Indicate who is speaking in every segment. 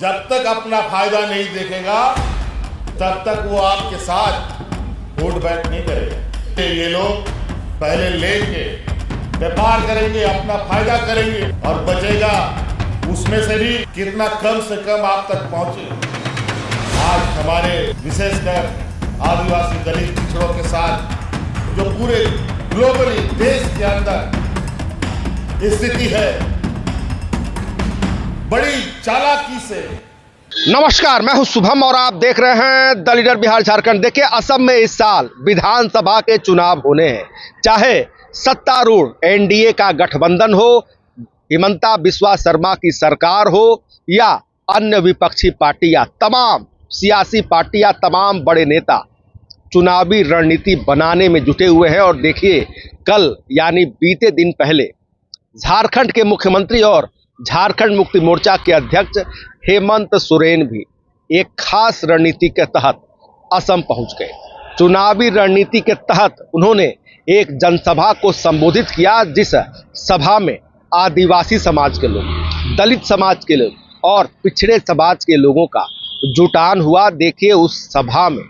Speaker 1: जब तक अपना फायदा नहीं देखेगा तब तक वो आपके साथ वोट बैंक नहीं करेगा। ये लोग पहले लेके व्यापार करेंगे, अपना फायदा करेंगे और बचेगा उसमें से भी कितना कम से कम आप तक पहुंचे। आज हमारे विशेषकर आदिवासी दलित पिछड़ों के साथ जो पूरे ग्लोबली देश के अंदर स्थिति है, बड़ी चालाकी से।
Speaker 2: नमस्कार, मैं हूं शुभम और आप देख रहे हैं द लीडर बिहार झारखंड। देखिए, असम में इस साल विधानसभा के चुनाव होने हैं। चाहे सत्तारूढ़ एनडीए का गठबंधन हो, हिमंता बिस्वा शर्मा की सरकार हो या अन्य विपक्षी पार्टियां, तमाम सियासी पार्टियां, तमाम बड़े नेता चुनावी रणनीति बनाने में जुटे हुए हैं। और देखिए, कल यानी बीते दिन पहले झारखंड के मुख्यमंत्री और झारखंड मुक्ति मोर्चा के अध्यक्ष हेमंत सोरेन भी एक खास रणनीति के तहत असम पहुंच गए। चुनावी रणनीति के तहत उन्होंने एक जनसभा को संबोधित किया, जिस सभा में आदिवासी समाज के लोग, दलित समाज के लोग और पिछड़े समाज के लोगों का जुटान हुआ। देखिए, उस सभा में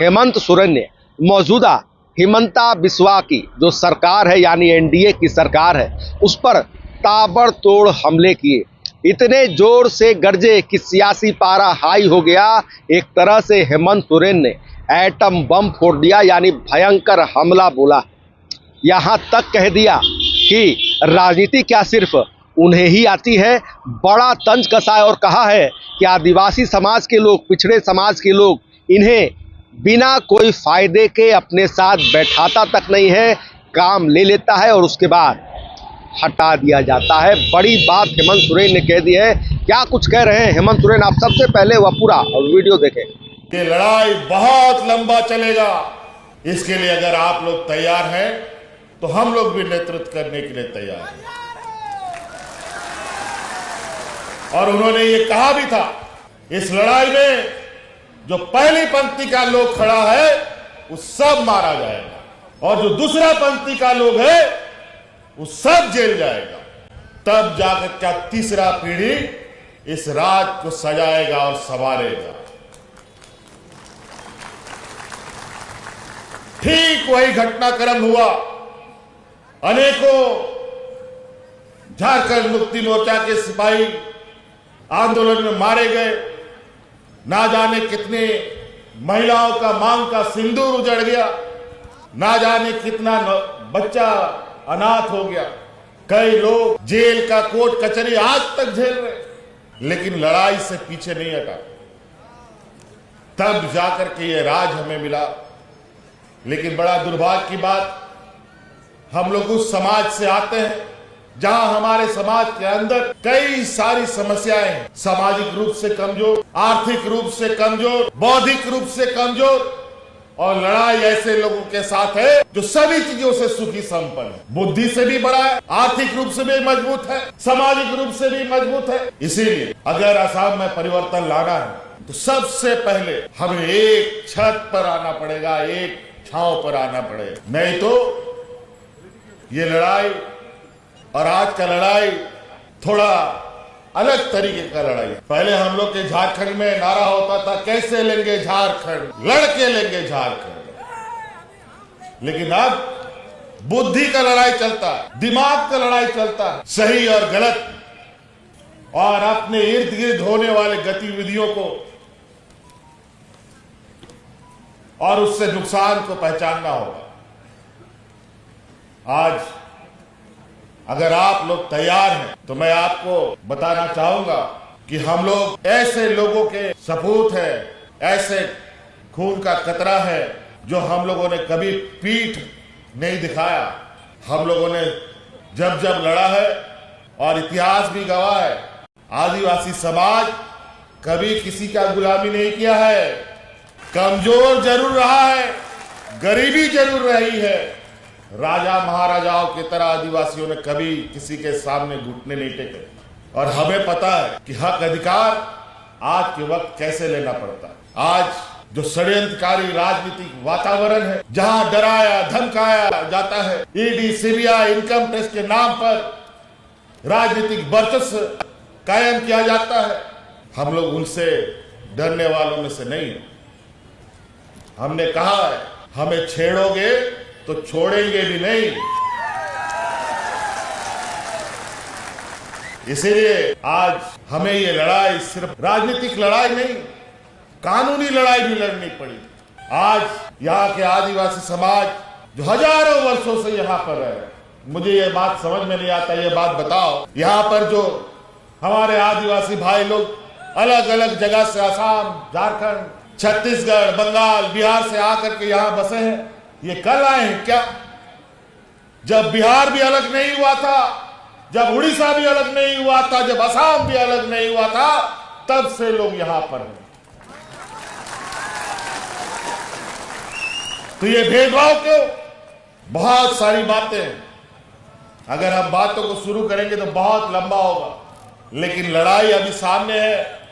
Speaker 2: हेमंत सोरेन ने मौजूदा हिमंता बिस्वा की जो सरकार है यानी एनडीए की सरकार है, उस पर ताबड़तोड़ हमले किए। इतने जोर से गरजे कि सियासी पारा हाई हो गया। एक तरह से हेमंत सोरेन ने एटम बम फोड़ दिया, यानी भयंकर हमला बोला। यहाँ तक कह दिया कि राजनीति क्या सिर्फ उन्हें ही आती है। बड़ा तंज कसा है और कहा है कि आदिवासी समाज के लोग, पिछड़े समाज के लोग इन्हें बिना कोई फायदे के अपने साथ बैठाता तक नहीं है, काम ले लेता है और उसके बाद हटा दिया जाता है। बड़ी बात हेमंत सोरेन ने कह दी है। क्या कुछ कह रहे हैं हेमंत सोरेन, आप सबसे पहले वह पूरा वीडियो देखें।
Speaker 1: ये लड़ाई बहुत लंबा चलेगा। इसके लिए अगर आप लोग तैयार हैं तो हम लोग भी नेतृत्व करने के लिए तैयार हैं। और उन्होंने ये कहा भी था, इस लड़ाई में जो पहली पंक्ति का लोग खड़ा है वो सब मारा जाएगा और जो दूसरा पंक्ति का लोग है वो सब जेल जाएगा। तब जाकर क्या तीसरा पीढ़ी इस राज को सजाएगा और संवारेगा। ठीक वही घटनाक्रम हुआ। अनेकों झारखंड मुक्ति मोर्चा के सिपाही आंदोलन में मारे गए। ना जाने कितने महिलाओं का मांग का सिंदूर उजड़ गया। ना जाने कितना बच्चा अनाथ हो गया। कई लोग जेल का कोर्ट कचहरी आज तक झेल रहे, लेकिन लड़ाई से पीछे नहीं हटा। तब जाकर के ये राज हमें मिला। लेकिन बड़ा दुर्भाग्य की बात, हम लोग उस समाज से आते हैं जहां हमारे समाज के अंदर कई सारी समस्याएं हैं। सामाजिक रूप से कमजोर, आर्थिक रूप से कमजोर, बौद्धिक रूप से कमजोर। और लड़ाई ऐसे लोगों के साथ है जो सभी चीजों से सुखी संपन्न है, बुद्धि से भी बड़ा है, आर्थिक रूप से भी मजबूत है, सामाजिक रूप से भी मजबूत है। इसीलिए अगर असम में परिवर्तन लाना है तो सबसे पहले हमें एक छत पर आना पड़ेगा, एक छांव पर आना पड़ेगा। नहीं तो ये लड़ाई और आज का लड़ाई थोड़ा अलग तरीके का लड़ाई है। पहले हम लोग के झारखंड में नारा होता था, कैसे लेंगे झारखंड, लड़के लेंगे झारखंड। लेकिन अब बुद्धि का लड़ाई चलता है, दिमाग का लड़ाई चलता है। सही और गलत और अपने इर्द गिर्द होने वाले गतिविधियों को और उससे नुकसान को पहचानना होगा। आज अगर आप लोग तैयार हैं तो मैं आपको बताना चाहूंगा कि हम लोग ऐसे लोगों के सपूत हैं, ऐसे खून का कतरा है जो हम लोगों ने कभी पीठ नहीं दिखाया। हम लोगों ने जब जब लड़ा है और इतिहास भी गवाह है, आदिवासी समाज कभी किसी का गुलामी नहीं किया है। कमजोर जरूर रहा है, गरीबी जरूर रही है। राजा महाराजाओं की तरह आदिवासियों ने कभी किसी के सामने घुटने नहीं टेके। और हमें पता है कि हक अधिकार आज के वक्त कैसे लेना पड़ता है। आज जो षड्यंत्रकारी राजनीतिक वातावरण है, जहां डराया धमकाया जाता है, ईडी सीबीआई इनकम टैक्स के नाम पर राजनीतिक वर्चस्व कायम किया जाता है, हम लोग उनसे डरने वालों में से नहीं हैं। हमने कहा है, हमें छेड़ोगे तो छोड़ेंगे भी नहीं। इसीलिए आज हमें ये लड़ाई सिर्फ राजनीतिक लड़ाई नहीं, कानूनी लड़ाई भी लड़नी पड़ी। आज यहाँ के आदिवासी समाज जो हजारों वर्षों से यहाँ पर है, मुझे ये बात समझ में नहीं आता, ये बात बताओ, यहाँ पर जो हमारे आदिवासी भाई लोग अलग अलग जगह से असम, झारखंड, छत्तीसगढ़, बंगाल, बिहार से आकर के यहाँ बसे हैं, ये कल आए हैं क्या? जब बिहार भी अलग नहीं हुआ था, जब उड़ीसा भी अलग नहीं हुआ था, जब असम भी अलग नहीं हुआ था, तब से लोग यहां पर हैं। तो ये भेदभाव क्यों? बहुत सारी बातें, अगर हम बातों को शुरू करेंगे तो बहुत लंबा होगा, लेकिन लड़ाई अभी सामने है।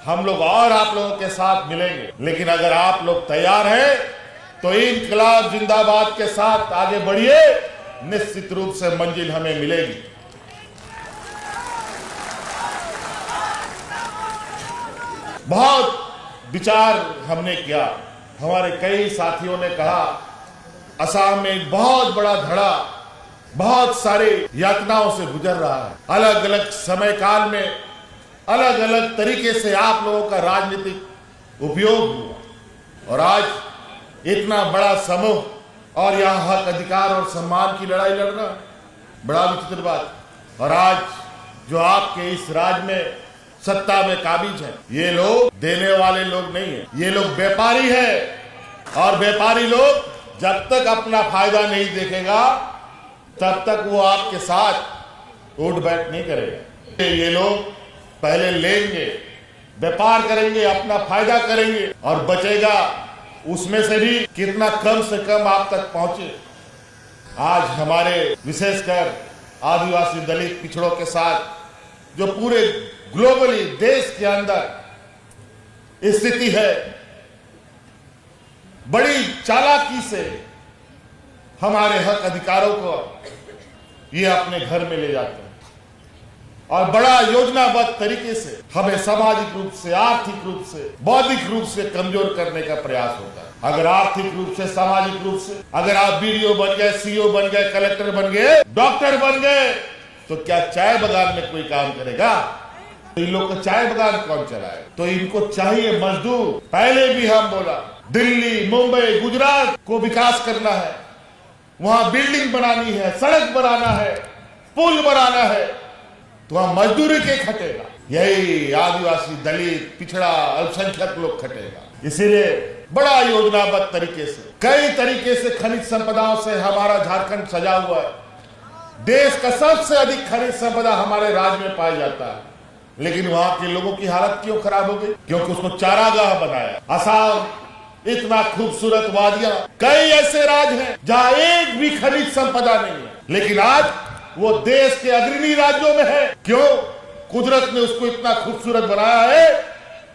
Speaker 1: हम लोग और आप लोगों के साथ मिलेंगे, लेकिन अगर आप लोग तैयार हैं तो इनकलाब जिंदाबाद के साथ आगे बढ़िए, निश्चित रूप से मंजिल हमें मिलेगी। बहुत विचार हमने किया, हमारे कई साथियों ने कहा असम में एक बहुत बड़ा धड़ा बहुत सारे यातनाओं से गुजर रहा है। अलग अलग समय काल में अलग अलग तरीके से आप लोगों का राजनीतिक उपयोग हुआ, और आज इतना बड़ा समूह और यहाँ हक, अधिकार और सम्मान की लड़ाई लड़ना बड़ा विचित्र बात। और आज जो आपके इस राज्य में सत्ता में काबिज है, ये लोग देने वाले लोग नहीं है, ये लोग व्यापारी है। और व्यापारी लोग जब तक अपना फायदा नहीं देखेगा तब तक वो आपके साथ उठ बैठ नहीं करेगा। ये लोग पहले लेंगे, व्यापार करेंगे, अपना फायदा करेंगे, और बचेगा उसमें से भी कितना कम से कम आप तक पहुंचे। आज हमारे विशेषकर आदिवासी दलित पिछड़ों के साथ जो पूरे ग्लोबली देश के अंदर स्थिति है, बड़ी चालाकी से हमारे हक अधिकारों को ये अपने घर में ले जाते हैं, और बड़ा योजनाबद्ध तरीके से हमें सामाजिक रूप से, आर्थिक रूप से, बौद्धिक रूप से कमजोर करने का प्रयास होता है। अगर आर्थिक रूप से, सामाजिक रूप से, अगर आप बीडीओ बन गए, सीईओ बन गए, कलेक्टर बन गए, डॉक्टर बन गए, तो क्या चाय बागान में कोई काम करेगा? तो इन लोग को चाय बागान कौन चलाए? तो इनको चाहिए मजदूर। पहले भी हम बोला, दिल्ली, मुंबई, गुजरात को विकास करना है, वहां बिल्डिंग बनानी है, सड़क बनाना है, पुल बनाना है, तो वहां मजदूरी के खटेगा। यही आदिवासी, दलित, पिछड़ा, अल्पसंख्यक लोग खटेगा। इसीलिए बड़ा योजनाबद्ध तरीके से, कई तरीके से खनिज संपदाओं से हमारा झारखंड सजा हुआ है। देश का सबसे अधिक खनिज संपदा हमारे राज्य में पाया जाता है, लेकिन वहां के लोगों की हालत क्यों खराब हो गई? क्योंकि उसको चारागाह बनाया। असम इतना खूबसूरत वादियां, कई ऐसे राज्य हैं जहां एक भी खनिज संपदा नहीं है, लेकिन आज वो देश के अग्रणी राज्यों में है। क्यों? कुदरत ने उसको इतना खूबसूरत बनाया है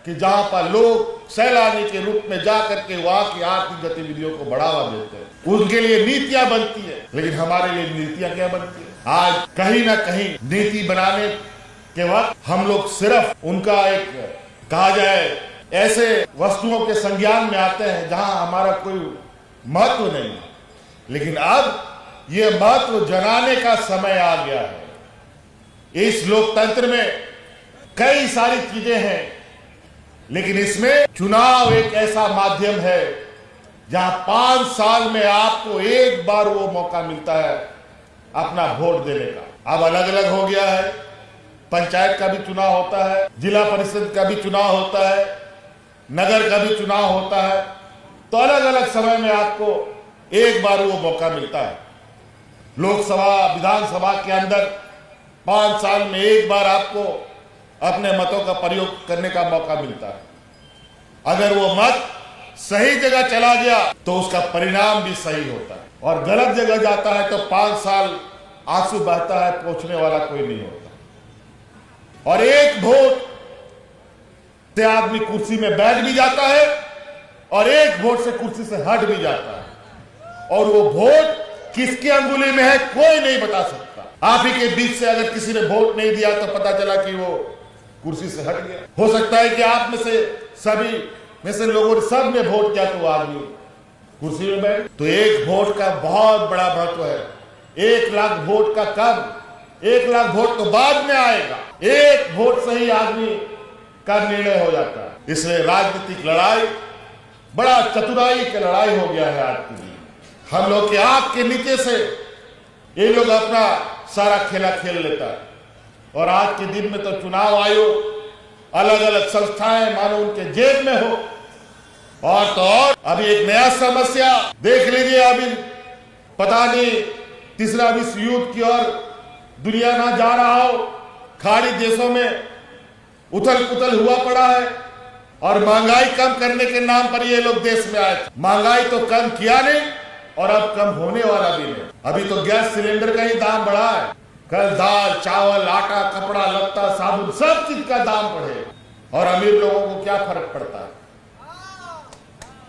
Speaker 1: कि जहां पर लोग सैलानी के रूप में जाकर के वहां की आर्थिक गतिविधियों को बढ़ावा देते हैं, उनके लिए नीतियां बनती है। लेकिन हमारे लिए नीतियां क्या बनती है? आज कहीं ना कहीं नीति बनाने के वक्त हम लोग सिर्फ उनका एक, कहा जाए, ऐसे वस्तुओं के संज्ञान में आते हैं जहां हमारा कोई महत्व नहीं है। लेकिन अब ये महत्व जनाने का समय आ गया है। इस लोकतंत्र में कई सारी चीजें हैं, लेकिन इसमें चुनाव एक ऐसा माध्यम है जहां 5 साल में आपको एक बार वो मौका मिलता है अपना वोट देने का। अब अलग अलग हो गया है, पंचायत का भी चुनाव होता है, जिला परिषद का भी चुनाव होता है, नगर का भी चुनाव होता है। तो अलग अलग समय में आपको एक बार वो मौका मिलता है। लोकसभा, विधानसभा के अंदर 5 साल में एक बार आपको अपने मतों का प्रयोग करने का मौका मिलता है। अगर वो मत सही जगह चला गया तो उसका परिणाम भी सही होता है, और गलत जगह जाता है तो 5 साल आंसू बहता है, पहुंचने वाला कोई नहीं होता। और एक वोट से आदमी कुर्सी में बैठ भी जाता है, और एक वोट से कुर्सी से हट भी जाता है, और वो वोट किसकी अंगुली में है कोई नहीं बता सकता। आप ही के बीच से अगर किसी ने वोट नहीं दिया तो पता चला कि वो कुर्सी से हट गया। हो सकता है कि आप में से सभी में से लोगों ने सब ने वोट किया तो आदमी कुर्सी में बैठ। तो एक वोट का बहुत बड़ा महत्व है। 1 लाख वोट का कम, 1 लाख वोट तो बाद में आएगा। एक वोट से ही आदमी का निर्णय हो जाता है। इसलिए राजनीतिक लड़ाई बड़ा चतुराई की लड़ाई हो गया है आज के दिन। हम लोग के आंख के नीचे से ये लोग अपना सारा खेला खेल लेता है। और आज के दिन में तो चुनाव आयोग अलग अलग संस्थाएं मानो उनके जेब में हो। और तो और अभी एक नया समस्या देख लीजिए, अभी पता नहीं तीसरा विश्व युद्ध की ओर दुनिया ना जा रहा हो, खाड़ी देशों में उथल पुथल हुआ पड़ा है और महंगाई कम करने के नाम पर ये लोग देश में आए थे। महंगाई तो कम किया नहीं और अब कम होने वाला भी नहीं। अभी तो गैस सिलेंडर का ही दाम बढ़ा है। कल दाल चावल आटा कपड़ा लत्ता साबुन सब चीज का दाम बढ़े और अमीर लोगों को क्या फर्क पड़ता है?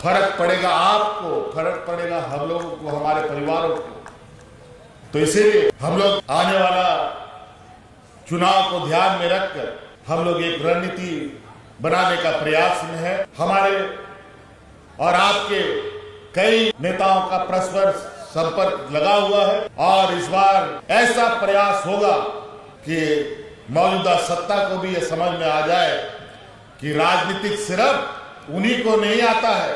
Speaker 1: फर्क पड़ेगा आपको, फर्क पड़ेगा हम लोगों को, हमारे परिवारों को। तो इसीलिए हम लोग आने वाला चुनाव को ध्यान में रखकर हम लोग एक रणनीति बनाने का प्रयास में है। हमारे और आपके कई नेताओं का परस्पर संपर्क लगा हुआ है और इस बार ऐसा प्रयास होगा कि मौजूदा सत्ता को भी यह समझ में आ जाए कि राजनीतिक सिर्फ उन्हीं को नहीं आता है।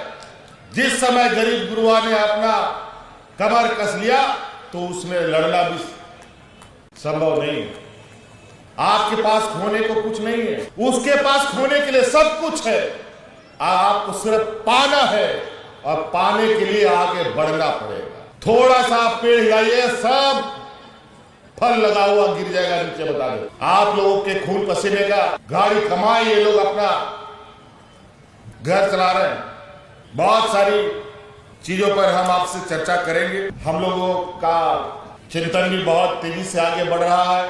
Speaker 1: जिस समय गरीब गुरुआ ने अपना कमर कस लिया तो उसमें लड़ना भी संभव नहीं है। आपके पास खोने को कुछ नहीं है, उसके पास खोने के लिए सब कुछ है। आपको सिर्फ पाना है और पाने के लिए आगे बढ़ना पड़ेगा। थोड़ा सा पेड़ हिलाइए, सब फल लगा हुआ गिर जाएगा नीचे। बता दो, आप लोगों के खून पसीने का गाड़ी कमाए ये लोग अपना घर चला रहे हैं। बहुत सारी चीजों पर हम आपसे चर्चा करेंगे। हम लोगों का चिंतन भी बहुत तेजी से आगे बढ़ रहा है।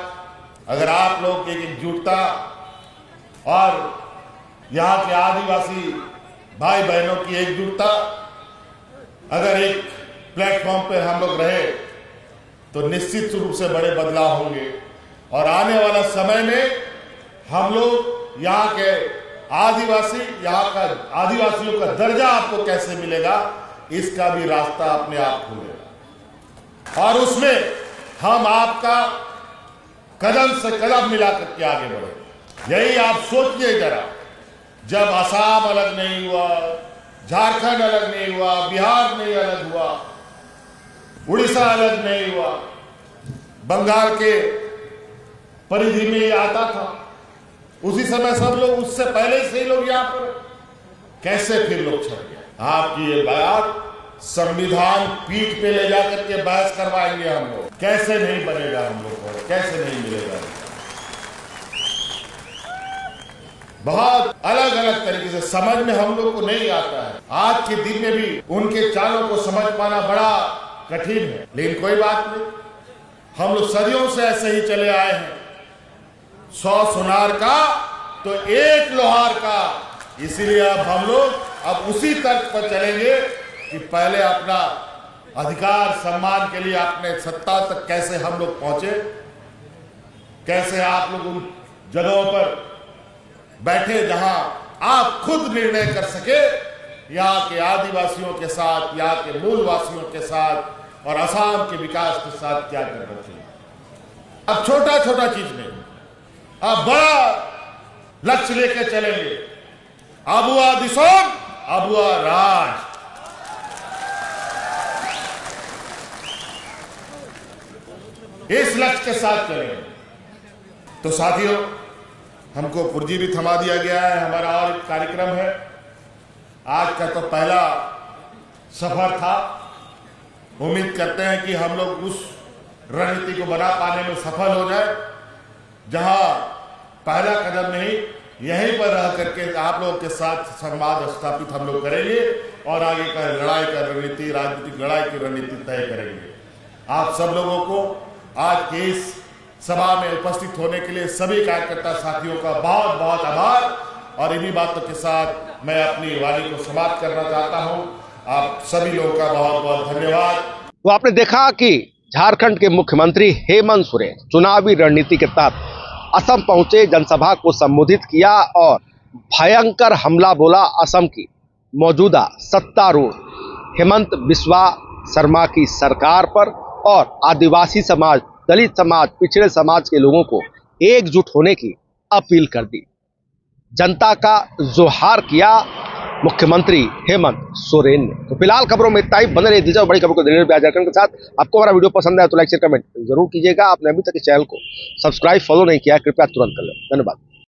Speaker 1: अगर आप लोग की एकजुटता और यहाँ के आदिवासी भाई बहनों की एकजुटता अगर एक प्लेटफॉर्म पर हम लोग रहे तो निश्चित रूप से बड़े बदलाव होंगे। और आने वाला समय में हम लोग यहाँ के यहाँ का आदिवासियों का दर्जा आपको कैसे मिलेगा, इसका भी रास्ता अपने आप खुलेगा। और उसमें हम आपका कदम से कदम मिला करके आगे बढ़े। यही आप सोचिए जरा, जब असम अलग नहीं हुआ, झारखंड अलग नहीं हुआ, बिहार नहीं अलग हुआ, उड़ीसा अलग नहीं हुआ, बंगाल के परिधि में ये आता था, उसी समय सब लोग, उससे पहले से ही लोग यहाँ पर कैसे फिर लोग छट गए। आपकी ये बात संविधान पीठ पे ले जाकर के बहस करवाएंगे हम लोग। कैसे नहीं बनेगा हम लोग को, कैसे नहीं मिलेगा। बहुत अलग अलग तरीके से समझ में हम लोग को नहीं आता है। आज के दिन में भी उनके चालों को समझ पाना बड़ा कठिन है, लेकिन कोई बात नहीं। हम लोग सदियों से ऐसे ही चले आए हैं। 100 सुनार का तो 1 लोहार का। इसीलिए अब हम लोग अब उसी तर्क पर चलेंगे कि पहले अपना अधिकार सम्मान के लिए अपने सत्ता तक कैसे हम लोग पहुंचे, कैसे आप लोग उन जगहों पर बैठे जहां आप खुद निर्णय कर सके, यहाँ के आदिवासियों के साथ, यहाँ के मूलवासियों के साथ और असम के विकास के साथ क्या करना चाहिए। अब छोटा छोटा चीज नहीं, अब बड़ा लक्ष्य लेकर चलेंगे। अबुआ दिसोम अबुआ राज। इस लक्ष्य के साथ चलेंगे। तो साथियों, हमको पुर्जी भी थमा दिया गया है। हमारा और एक कार्यक्रम है। आज का तो पहला सफर था। उम्मीद करते हैं कि हम लोग उस रणनीति को बना पाने में सफल हो जाए, जहां पहला कदम नहीं, यहीं पर रह करके आप लोगों के साथ संवाद स्थापित हम लोग करेंगे और आगे का लड़ाई का रणनीति, राजनीतिक लड़ाई की रणनीति तय करेंगे। आप सब लोगों को आज के इस सभा में उपस्थित होने के लिए सभी कार्यकर्ता साथियों का बहुत बहुत आभार। और इन्हीं बातों के साथ मैं अपनी वाणी को समाप्त करना चाहता हूं। आप सभी लोगों का बहुत बहुत धन्यवाद।
Speaker 2: तो आपने देखा कि झारखंड के मुख्यमंत्री हेमंत सोरेन चुनावी रणनीति के तहत असम पहुंचे, जनसभा को संबोधित किया और भयंकर हमला बोला असम की मौजूदा सत्तारूढ़ हेमंत बिस्वा शर्मा की सरकार पर और आदिवासी समाज, दलित समाज, पिछड़े समाज के लोगों को एकजुट होने की अपील कर दी। जनता का जोहार किया मुख्यमंत्री हेमंत सोरेन ने। तो फिलहाल खबरों में इतना ही। बने रहिए दिलचस्प बड़ी खबरों को दलील बिहार झारखंड के साथ। आपको हमारा वीडियो पसंद आया तो लाइक शेयर कमेंट जरूर कीजिएगा। आपने अभी तक इस चैनल को सब्सक्राइब फॉलो नहीं किया है, कृपया तुरंत कर लें। धन्यवाद।